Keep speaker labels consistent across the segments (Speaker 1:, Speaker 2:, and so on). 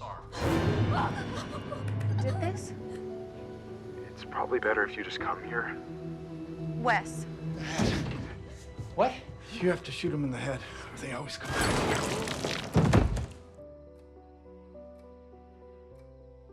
Speaker 1: arm.
Speaker 2: Did this?
Speaker 1: It's probably better if you just come here.
Speaker 2: Wes.
Speaker 1: What?
Speaker 3: You have to shoot him in the head, or they always come back.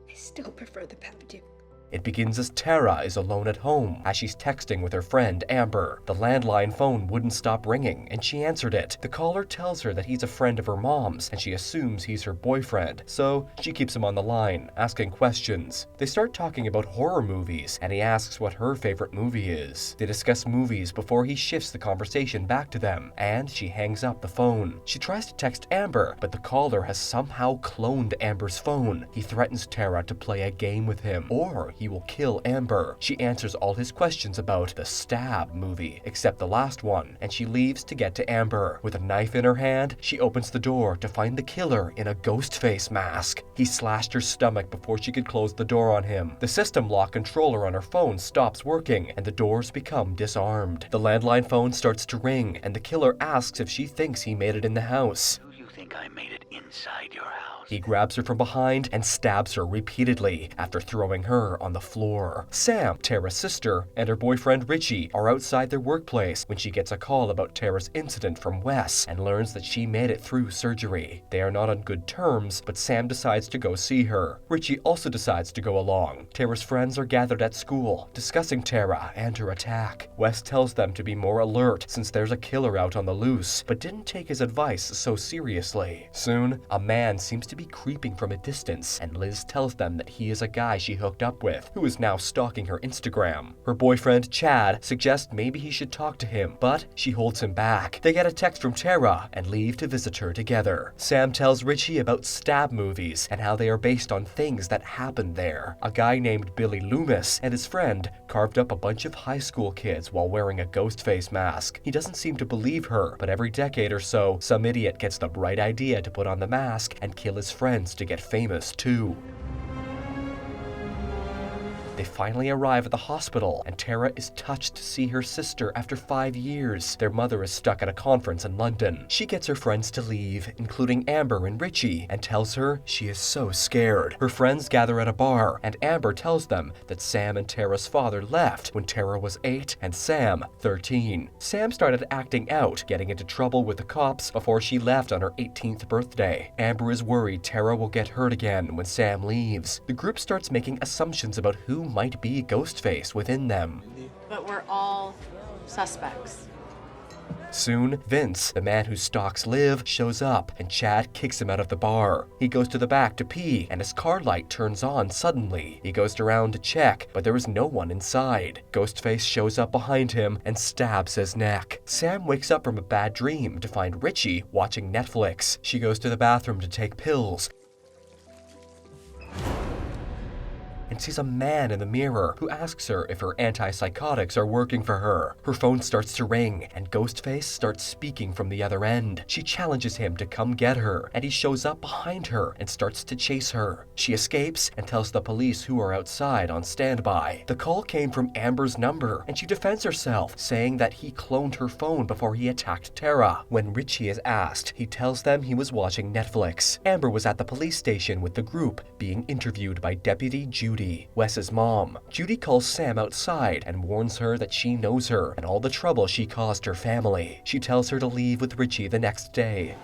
Speaker 4: I still prefer the packaging.
Speaker 5: It begins as Tara is alone at home as she's texting with her friend Amber. The landline phone wouldn't stop ringing and she answered it. The caller tells her that he's a friend of her mom's and she assumes he's her boyfriend, so she keeps him on the line, asking questions. They start talking about horror movies and he asks what her favorite movie is. They discuss movies before he shifts the conversation back to them and she hangs up the phone. She tries to text Amber, but the caller has somehow cloned Amber's phone. He threatens Tara to play a game with him or he will kill Amber. She answers all his questions about the Stab movie, except the last one, and she leaves to get to Amber. With a knife in her hand, she opens the door to find the killer in a Ghostface mask. He slashed her stomach before she could close the door on him. The system lock controller on her phone stops working, and the doors become disarmed. The landline phone starts to ring, and the killer asks if she thinks he made it in the house.
Speaker 6: Do you think I made it inside your house?
Speaker 5: He grabs her from behind and stabs her repeatedly after throwing her on the floor. Sam, Tara's sister, and her boyfriend Richie are outside their workplace when she gets a call about Tara's incident from Wes and learns that she made it through surgery. They are not on good terms, but Sam decides to go see her. Richie also decides to go along. Tara's friends are gathered at school, discussing Tara and her attack. Wes tells them to be more alert since there's a killer out on the loose, but didn't take his advice so seriously. Soon, a man seems to be creeping from a distance, and Liz tells them that he is a guy she hooked up with, who is now stalking her Instagram. Her boyfriend, Chad, suggests maybe he should talk to him, but she holds him back. They get a text from Tara and leave to visit her together. Sam tells Richie about Stab movies and how they are based on things that happened there. A guy named Billy Loomis and his friend carved up a bunch of high school kids while wearing a Ghostface mask. He doesn't seem to believe her, but every decade or so, some idiot gets the bright idea to put on the mask and kill his friends to get famous too. They finally arrive at the hospital, and Tara is touched to see her sister after 5 years. Their mother is stuck at a conference in London. She gets her friends to leave, including Amber and Richie, and tells her she is so scared. Her friends gather at a bar, and Amber tells them that Sam and Tara's father left when Tara was 8 and Sam 13. Sam started acting out, getting into trouble with the cops before she left on her 18th birthday. Amber is worried Tara will get hurt again when Sam leaves. The group starts making assumptions about who might be Ghostface within them.
Speaker 2: But we're all suspects.
Speaker 5: Soon, Vince, the man who stalks Liv, shows up and Chad kicks him out of the bar. He goes to the back to pee and his car light turns on suddenly. He goes around to check, but there is no one inside. Ghostface shows up behind him and stabs his neck. Sam wakes up from a bad dream to find Richie watching Netflix. She goes to the bathroom to take pills and sees a man in the mirror who asks her if her antipsychotics are working for her. Her phone starts to ring, and Ghostface starts speaking from the other end. She challenges him to come get her, and he shows up behind her and starts to chase her. She escapes and tells the police who are outside on standby. The call came from Amber's number, and she defends herself, saying that he cloned her phone before he attacked Tara. When Richie is asked, he tells them he was watching Netflix. Amber was at the police station with the group, being interviewed by Deputy Judy, Wes's mom. Judy calls Sam outside and warns her that she knows her and all the trouble she caused her family. She tells her to leave with Richie the next day.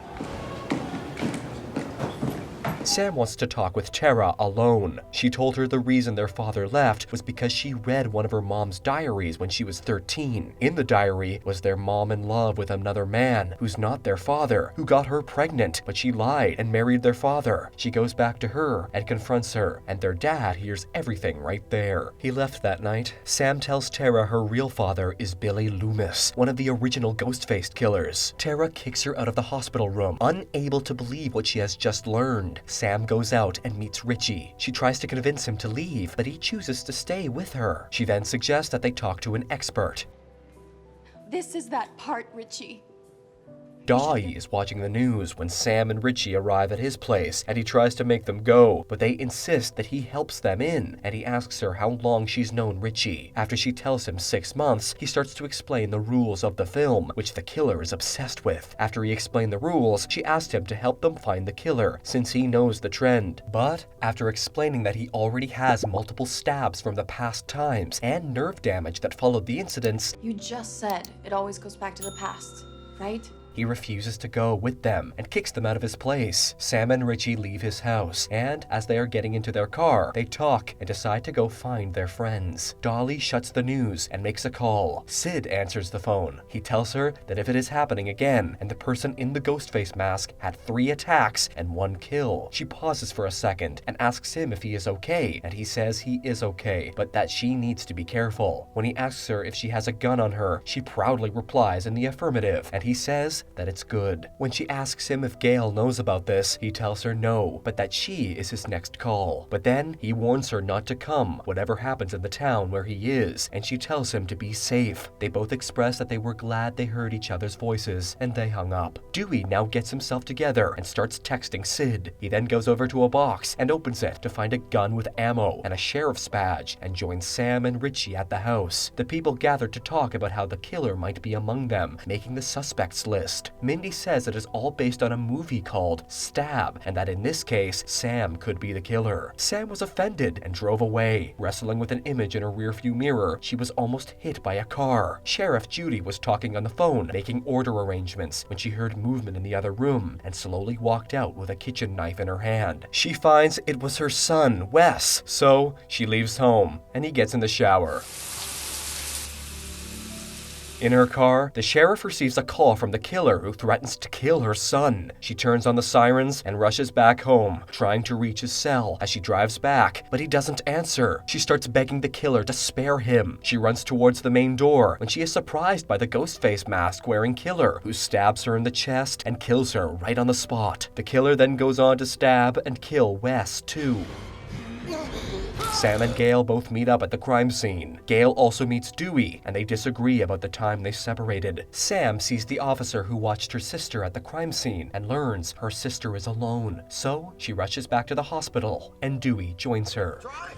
Speaker 5: Sam wants to talk with Tara alone. She told her the reason their father left was because she read one of her mom's diaries when she was 13. In the diary was their mom in love with another man who's not their father, who got her pregnant, but she lied and married their father. She goes back to her and confronts her, and their dad hears everything right there. He left that night. Sam tells Tara her real father is Billy Loomis, one of the original Ghostface killers. Tara kicks her out of the hospital room, unable to believe what she has just learned. Sam goes out and meets Richie. She tries to convince him to leave, but he chooses to stay with her. She then suggests that they talk to an expert.
Speaker 7: This is that part, Richie.
Speaker 5: Dottie is watching the news when Sam and Richie arrive at his place, and he tries to make them go, but they insist that he helps them in, and he asks her how long she's known Richie. After she tells him 6 months, he starts to explain the rules of the film, which the killer is obsessed with. After he explained the rules, she asked him to help them find the killer, since he knows the trend. But after explaining that he already has multiple stabs from the past times and nerve damage that followed the incidents,
Speaker 2: You just said it always goes back to the past, right?
Speaker 5: he refuses to go with them and kicks them out of his place. Sam and Richie leave his house, and as they are getting into their car, they talk and decide to go find their friends. Dolly shuts the news and makes a call. Sid answers the phone. He tells her that if it is happening again, and the person in the Ghostface mask had 3 attacks and 1 kill. She pauses for a second and asks him if he is okay, and he says he is okay, but that she needs to be careful. When he asks her if she has a gun on her, she proudly replies in the affirmative, and he says that it's good. When she asks him if Gail knows about this, he tells her no, but that she is his next call. But then he warns her not to come, whatever happens in the town where he is, and she tells him to be safe. They both express that they were glad they heard each other's voices, and they hung up. Dewey now gets himself together and starts texting Sid. He then goes over to a box and opens it to find a gun with ammo and a sheriff's badge, and joins Sam and Richie at the house. The people gather to talk about how the killer might be among them, making the suspects list. Mindy says it is all based on a movie called Stab, and that in this case, Sam could be the killer. Sam was offended and drove away. Wrestling with an image in her rearview mirror, she was almost hit by a car. Sheriff Judy was talking on the phone, making order arrangements, when she heard movement in the other room and slowly walked out with a kitchen knife in her hand. She finds it was her son, Wes, so she leaves home, and he gets in the shower. In her car, the sheriff receives a call from the killer who threatens to kill her son. She turns on the sirens and rushes back home, trying to reach his cell as she drives back, but he doesn't answer. She starts begging the killer to spare him. She runs towards the main door when she is surprised by the Ghostface mask-wearing killer, who stabs her in the chest and kills her right on the spot. The killer then goes on to stab and kill Wes, too. Sam and Gail both meet up at the crime scene. Gail also meets Dewey, and they disagree about the time they separated. Sam sees the officer who watched her sister at the crime scene and learns her sister is alone. So she rushes back to the hospital, and Dewey joins her.
Speaker 3: Drive!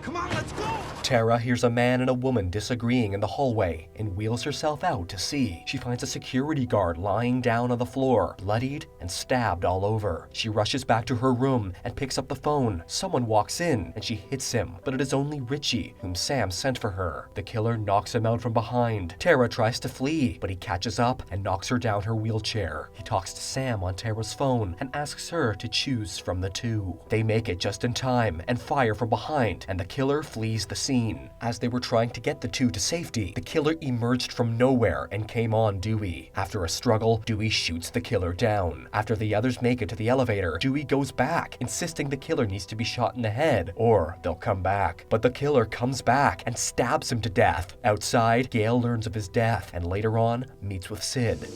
Speaker 3: Come on, let's go!
Speaker 5: Tara hears a man and a woman disagreeing in the hallway and wheels herself out to see. She finds a security guard lying down on the floor, bloodied and stabbed all over. She rushes back to her room and picks up the phone. Someone walks in and she hits him, but it is only Richie, whom Sam sent for her. The killer knocks him out from behind. Tara tries to flee, but he catches up and knocks her down her wheelchair. He talks to Sam on Tara's phone and asks her to choose from the two. They make it just in time and fire from behind, and the killer flees the scene. As they were trying to get the two to safety, the killer emerged from nowhere and came on Dewey. After a struggle, Dewey shoots the killer down. After the others make it to the elevator, Dewey goes back, insisting the killer needs to be shot in the head, or they'll come back. But the killer comes back and stabs him to death. Outside, Gail learns of his death and later on meets with Sid.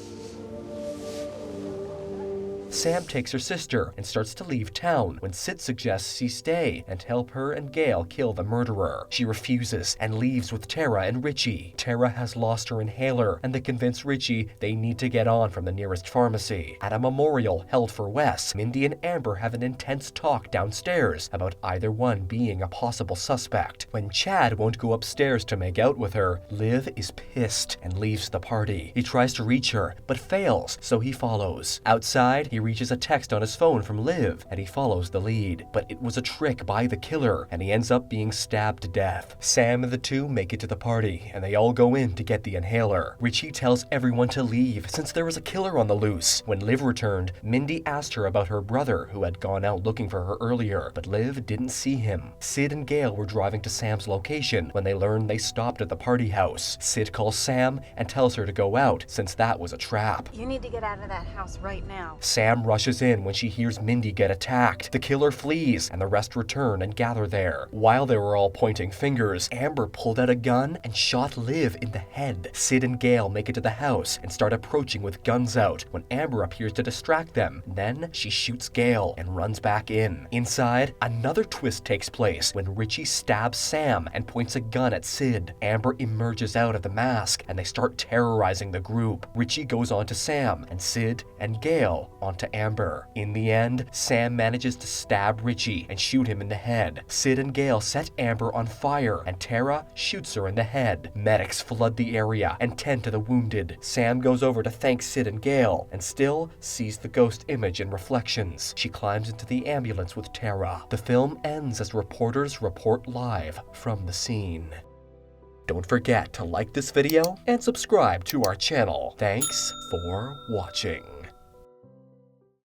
Speaker 5: Sam takes her sister and starts to leave town when Sid suggests she stay and help her and Gail kill the murderer. She refuses and leaves with Tara and Richie. Tara has lost her inhaler, and they convince Richie they need to get on from the nearest pharmacy. At a memorial held for Wes, Mindy and Amber have an intense talk downstairs about either one being a possible suspect. When Chad won't go upstairs to make out with her, Liv is pissed and leaves the party. He tries to reach her, but fails, so he follows. Outside, he reaches a text on his phone from Liv, and he follows the lead. But it was a trick by the killer, and he ends up being stabbed to death. Sam and the two make it to the party, and they all go in to get the inhaler. Richie tells everyone to leave, since there was a killer on the loose. When Liv returned, Mindy asked her about her brother, who had gone out looking for her earlier, but Liv didn't see him. Sid and Gail were driving to Sam's location when they learned they stopped at the party house. Sid calls Sam and tells her to go out, since that was a trap.
Speaker 2: You need to get out of that house right now.
Speaker 5: Sam Sam rushes in when she hears Mindy get attacked. The killer flees, and the rest return and gather there. While they were all pointing fingers, Amber pulled out a gun and shot Liv in the head. Sid and Gail make it to the house and start approaching with guns out when Amber appears to distract them. Then she shoots Gail and runs back in. Inside, another twist takes place when Richie stabs Sam and points a gun at Sid. Amber emerges out of the mask and they start terrorizing the group. Richie goes on to Sam and Sid and Gail onto Amber. In the end, Sam manages to stab Richie and shoot him in the head. Sid and Gail set Amber on fire and Tara shoots her in the head. Medics flood the area and tend to the wounded. Sam goes over to thank Sid and Gail and still sees the ghost image in reflections. She climbs into the ambulance with Tara. The film ends as reporters report live from the scene. Don't forget to like this video and subscribe to our channel. Thanks for watching.